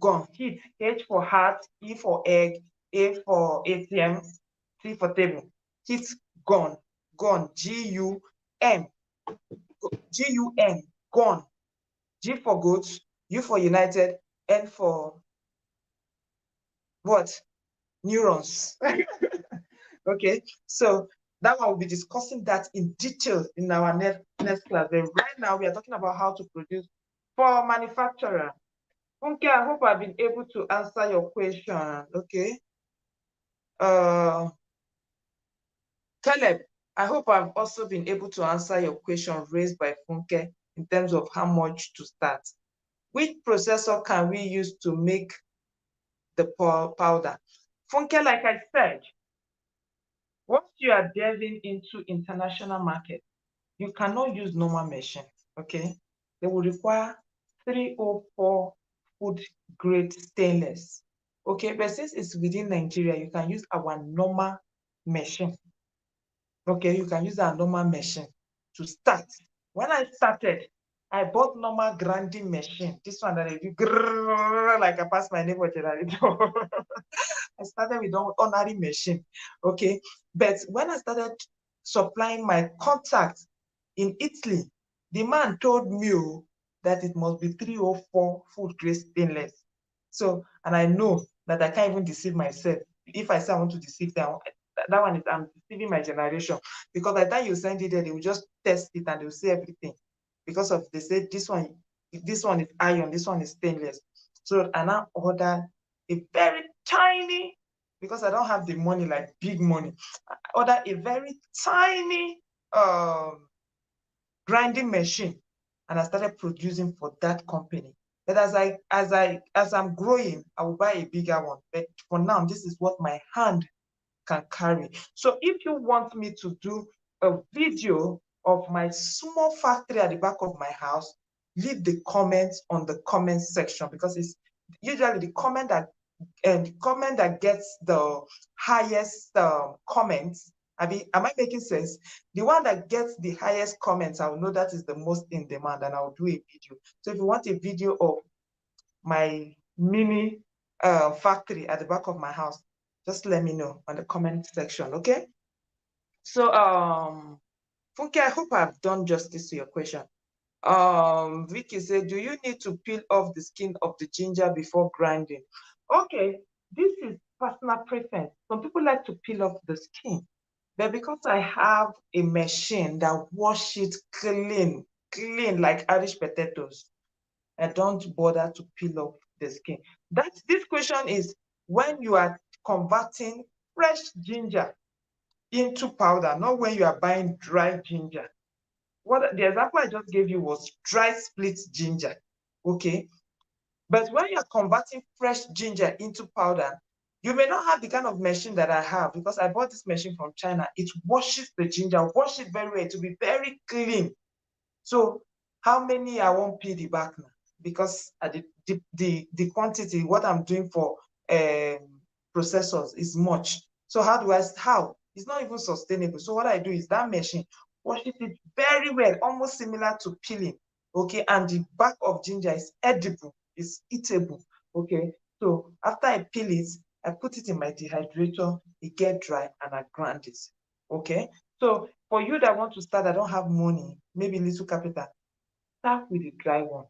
Gun, heat, H for heart, E for egg, A for ATM, T for table. Heat gun, G-U-M, G-U-N, gun. G for goat, U for United, N for what? Neurons. Okay, so that one will be discussing that in detail in our next class. But right now, we are talking about how to produce for manufacturer. Okay, I hope I've been able to answer your question. Okay. Caleb, I hope I've also been able to answer your question raised by Funke in terms of how much to start. Which processor can we use to make the powder? Funke, like I said, once you are delving into international market, you cannot use normal machine, okay? They will require 304 food grade stainless, okay? But since it's within Nigeria, you can use our normal machine. Okay, you can use our normal machine to start. When I started, I bought normal grinding machine. This one that I do like I passed my neighbor generator. I started with ordinary machine. Okay, but when I started supplying my contacts in Italy, the man told me that it must be 304 food grade stainless. So, and I know that I can't even deceive myself. If I say I want to deceive them, that one is, I'm deceiving my generation, because by the time you send it there, they will just test it and they will see everything. Because of, they say this one is iron, this one is stainless. So I now order a very tiny, because I don't have the money like big money. I order a very tiny grinding machine, and I started producing for that company. But as I'm growing, I will buy a bigger one. But for now, this is what my hand can carry. So if you want me to do a video of my small factory at the back of my house, leave the comments on the comment section, because it's usually the comment that gets the highest comments. Am I making sense? The one that gets the highest comments, I will know that is the most in demand, and I will do a video. So if you want a video of my mini factory at the back of my house, just let me know on the comment section, okay? So, Funke, I hope I've done justice to your question. Vicky said, do you need to peel off the skin of the ginger before grinding? Okay, this is personal preference. Some people like to peel off the skin, but because I have a machine that washes it clean like Irish potatoes, I don't bother to peel off the skin. This question is when you are converting fresh ginger into powder, not when you are buying dry ginger. What the example I just gave you was dry split ginger, okay? But when you're converting fresh ginger into powder, you may not have the kind of machine that I have, because I bought this machine from China. It washes the ginger, wash it very well to be very clean. So how many I won't peel the back now? Because the quantity, what I'm doing for processors is much. So how? It's not even sustainable. So what I do is that machine washes it very well, almost similar to peeling, okay? And the back of ginger is edible, it's eatable, okay? So after I peel it, I put it in my dehydrator, it get dry, and I grind it, okay? So for you that want to start, I don't have money, maybe little capital, start with the dry one.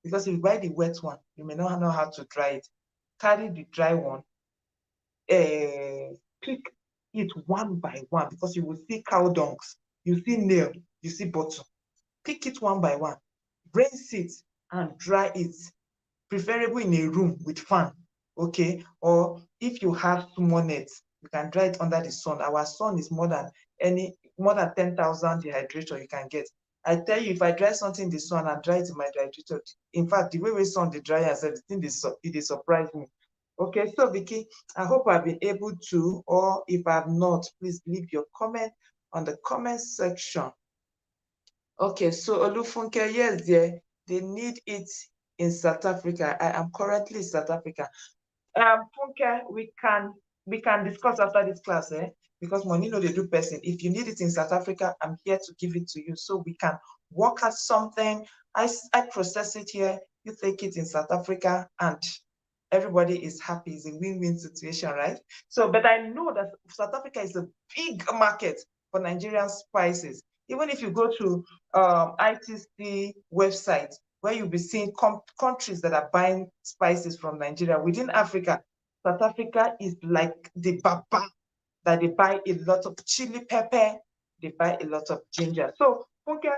Because if you buy the wet one, you may not know how to dry it. Carry the dry one, pick it one by one, because you will see cow dungs, you see nail, you see bottom. Pick it one by one, rinse it and dry it, preferably in a room with fan, okay? Or if you have small nets, you can dry it under the sun. Our sun is more than 10,000 dehydrator you can get. I tell you, if I dry something in the sun and dry it in my dehydrator, in fact, the way we sun the dry yourself, it is surprise me. Okay, so Vicky, I hope I've been able to, or if I've not, please leave your comment on the comment section. Okay, so Olufunke, yes, they need it in South Africa. I am currently in South Africa. Funke, we can discuss after this class, because money no they do person. If you need it in South Africa, I'm here to give it to you, so we can work at something. I process it here, you take it in South Africa, and everybody is happy. It's a win-win situation, right? So, but I know that South Africa is a big market for Nigerian spices. Even if you go to ITC website, where you'll be seeing countries that are buying spices from Nigeria within Africa, South Africa is like the baba that they buy a lot of chili pepper, they buy a lot of ginger. So, okay,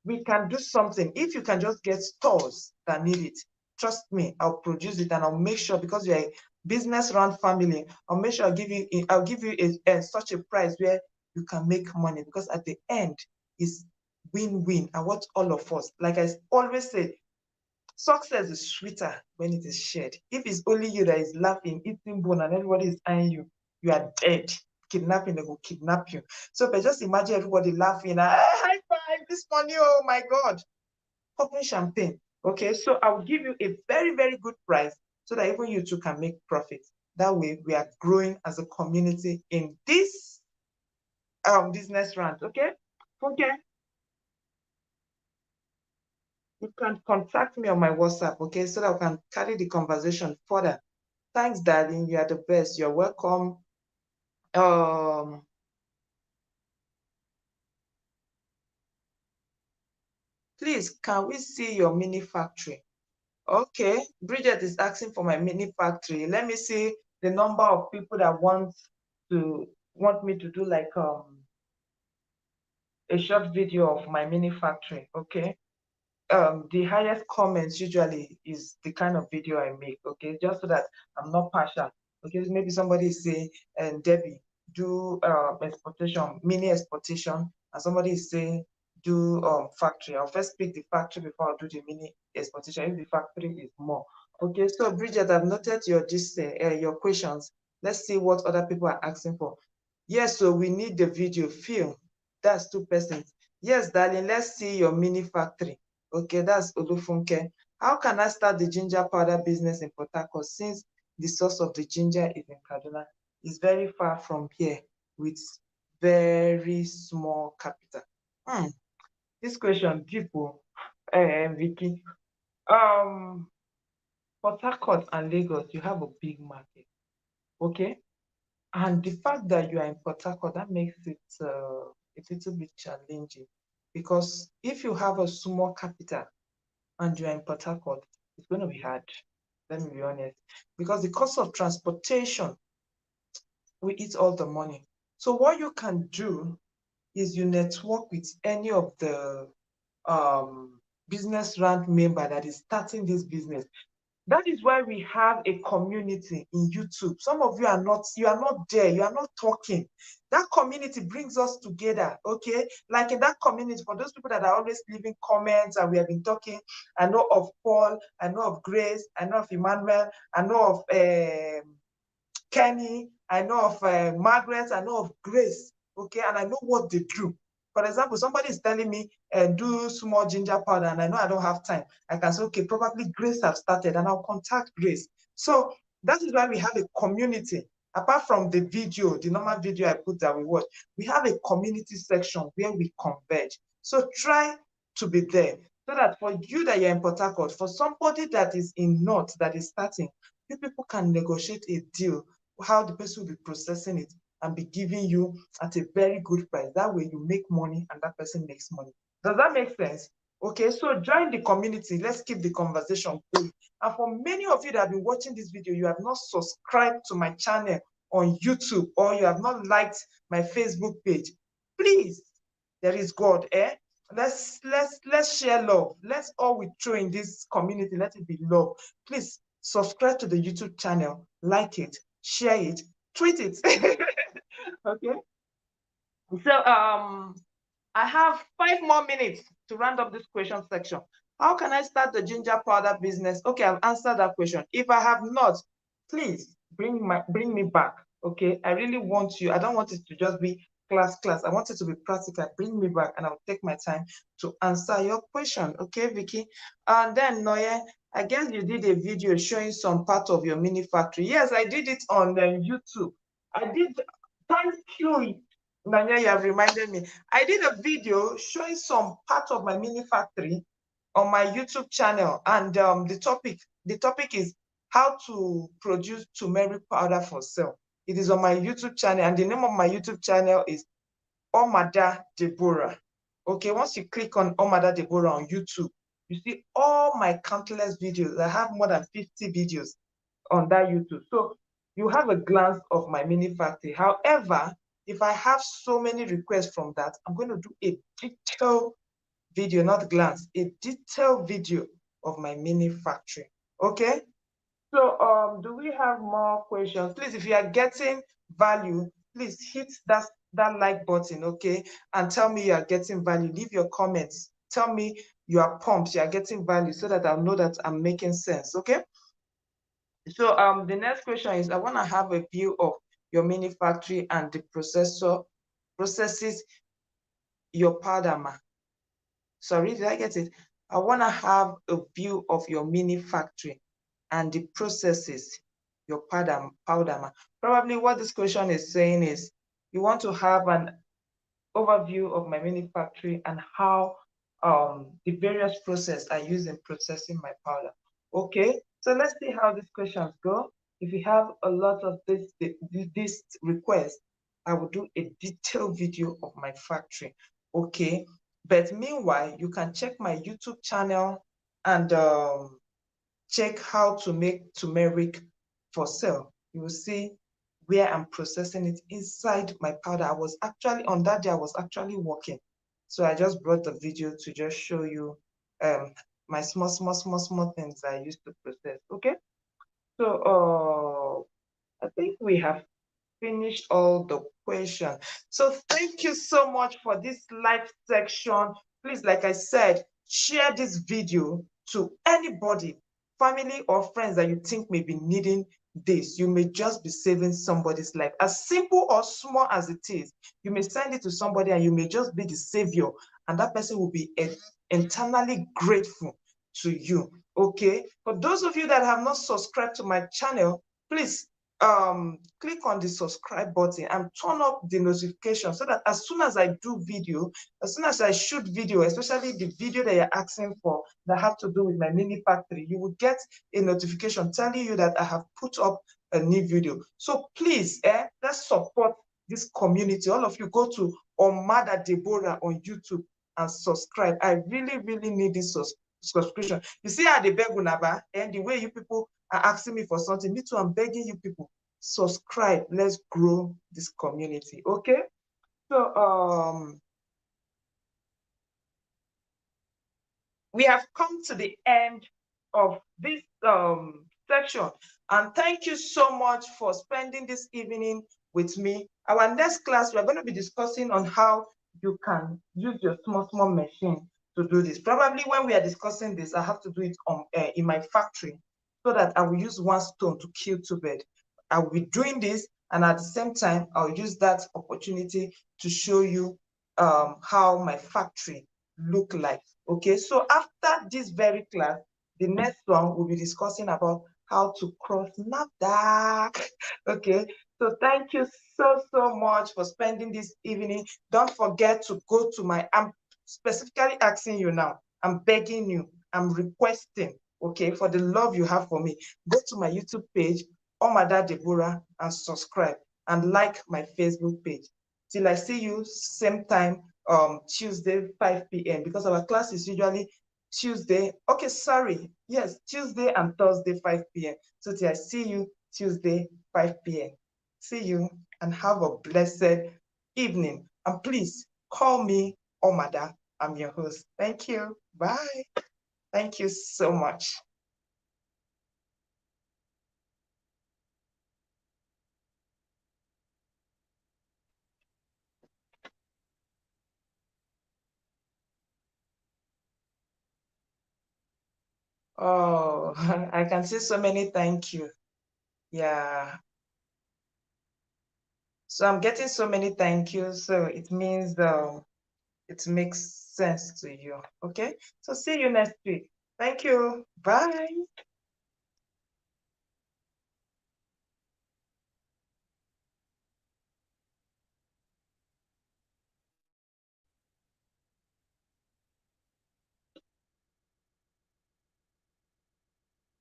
we can do something. If you can just get stores that need it, trust me, I'll produce it, and I'll make sure, because you're a business-run family, I'll make sure I'll give you such a price where you can make money, because at the end, it's win-win. And what all of us, like I always say, success is sweeter when it is shared. If it's only you that is laughing, eating bone, and everybody is eyeing you, you are dead. Kidnapping, they will kidnap you. So but just imagine everybody laughing, high five, this money, oh my God. Popping champagne. Okay, so I will give you a very, very good price, so that even you two can make profit. That way we are growing as a community in this business round. Okay? Okay. You can contact me on my WhatsApp, okay, so that we can carry the conversation further. Thanks, darling. You are the best. You're welcome. Please, can we see your mini factory? Okay, Bridget is asking for my mini factory. Let me see the number of people that want to want me to do like a short video of my mini factory, okay? The highest comments usually is the kind of video I make, okay? Just so that I'm not partial, okay? Maybe somebody is saying, and Debbie, do exportation, mini exportation, and somebody is saying, do factory. I'll first pick the factory before I do the mini exportation if the factory is more. Okay, so Bridget, I've noted your questions. Let's see what other people are asking for. Yes, so we need the video. Phil, that's 2%. Yes, darling, let's see your mini factory. Okay, that's Olufunke. How can I start the ginger powder business in Port Harcourt since the source of the ginger is in Kaduna? It's very far from here with very small capital. This question, people, Vicky. Port Harcourt and Lagos, you have a big market, okay? And the fact that you are in Port Harcourt, that makes it a little bit challenging because if you have a small capital and you're in Port Harcourt, it's going to be hard. Let me be honest. Because the cost of transportation will eat all the money. So what you can do is you network with any of the business rank member that is starting this business. That is why we have a community in YouTube. Some of you are not there, you are not talking. That community brings us together, okay? Like in that community, for those people that are always leaving comments and we have been talking, I know of Paul, I know of Grace, I know of Emmanuel, I know of Kenny, I know of Margaret, I know of Grace, okay? And I know what they do. For example, somebody is telling me, do small ginger powder, and I know I don't have time. I can say, okay, probably Grace have started, and I'll contact Grace. So that is why we have a community. Apart from the video, the normal video I put that we watch, we have a community section where we converge. So try to be there so that for you that you're in Port Harcourt, for somebody that is in North that is starting, you people can negotiate a deal how the person will be processing it and be giving you at a very good price. That way you make money and that person makes money. Does that make sense? Okay, so join the community. Let's keep the conversation going. And for many of you that have been watching this video, you have not subscribed to my channel on YouTube or you have not liked my Facebook page, please, there is God, eh? Let's share love. Let's all withdraw in this community. Let it be love. Please subscribe to the YouTube channel, like it, share it, tweet it. Okay. So I have 5 more minutes to round up this question section. How can I start the ginger powder business? Okay, I've answered that question. If I have not, please bring me back. Okay, I really want you. I don't want it to just be class. I want it to be practical. Bring me back, and I'll take my time to answer your question. Okay, Vicky. And then Noye, I guess you did a video showing some part of your mini factory. Yes, I did it on YouTube. I did. Thank you, Nanya, you have reminded me. I did a video showing some part of my mini factory on my YouTube channel, and the topic is how to produce turmeric powder for sale. It is on my YouTube channel, and the name of my YouTube channel is Omada Deborah. Okay, once you click on Omada Deborah on YouTube, you see all my countless videos. I have more than 50 videos on that YouTube. So you have a glance of my mini factory. However, if I have so many requests from that, I'm going to do a detailed video, not glance, a detailed video of my mini factory. Okay? So do we have more questions? Please, if you are getting value, please hit that like button, okay? And tell me you are getting value. Leave your comments. Tell me you are pumped, you are getting value so that I'll know that I'm making sense, okay? So the next question is, I want to have a view of your mini factory and the processes your powder. Sorry, did I get it? I want to have a view of your mini factory and the processes your powder. Probably what this question is saying is you want to have an overview of my mini factory and how the various processes I use in processing my powder. Okay, so let's see how these questions go. If you have a lot of this request, I will do a detailed video of my factory. Okay, but meanwhile, you can check my YouTube channel and check how to make turmeric for sale. You will see where I'm processing it inside my powder. I was actually, on that day, I was actually working. So I just brought the video to just show you my small things I used to process, okay? So I think we have finished all the questions. So thank you so much for this live section. Please, like I said, share this video to anybody, family or friends that you think may be needing this. You may just be saving somebody's life. As simple or small as it is, you may send it to somebody and you may just be the savior, and that person will be internally grateful to you. Okay, for those of you that have not subscribed to my channel, please click on the subscribe button and turn up the notification, so that as soon as I do video, as soon as I shoot video, especially the video that you're asking for that have to do with my mini factory, you will get a notification telling you that I have put up a new video. So please, let's support this community. All of you, go to Omada Deborah on YouTube and subscribe. I really need this subscription. You see how they beg Unaba, and the way you people are asking me for something, me too, I'm begging you people, subscribe. Let's grow this community, okay? So we have come to the end of this section, and thank you so much for spending this evening with me. Our next class, we're going to be discussing on how you can use your small machine to do this. Probably when we are discussing this, I have to do it on in my factory, so that I will use one stone to kill two birds. I will be doing this, and at the same time, I'll use that opportunity to show you how my factory look like. Okay, so after this very class, the next one we'll be discussing about how to cross NAFDAC. Okay, so thank you so much for spending this evening. Don't forget to go to I'm specifically asking you now, I'm begging you, I'm requesting, okay, for the love you have for me, go to my YouTube page, Omada Deborah, and subscribe and like my Facebook page. Till I see you same time, Tuesday, 5 p.m. because our class is usually Tuesday. Okay, sorry. Yes, Tuesday and Thursday, 5 p.m. So till I see you Tuesday, 5 p.m. See you and have a blessed evening. And please call me Omada. I'm your host. Thank you. Bye. Thank you so much. Oh, I can see so many thank you. Yeah. So I'm getting so many thank yous. So it means it makes sense to you. Okay. So see you next week. Thank you. Bye.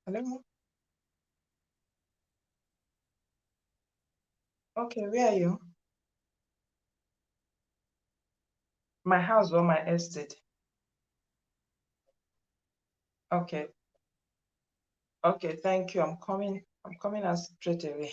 Hello. Okay, where are you? My house or my estate? Okay. Okay, thank you. I'm coming out straight away.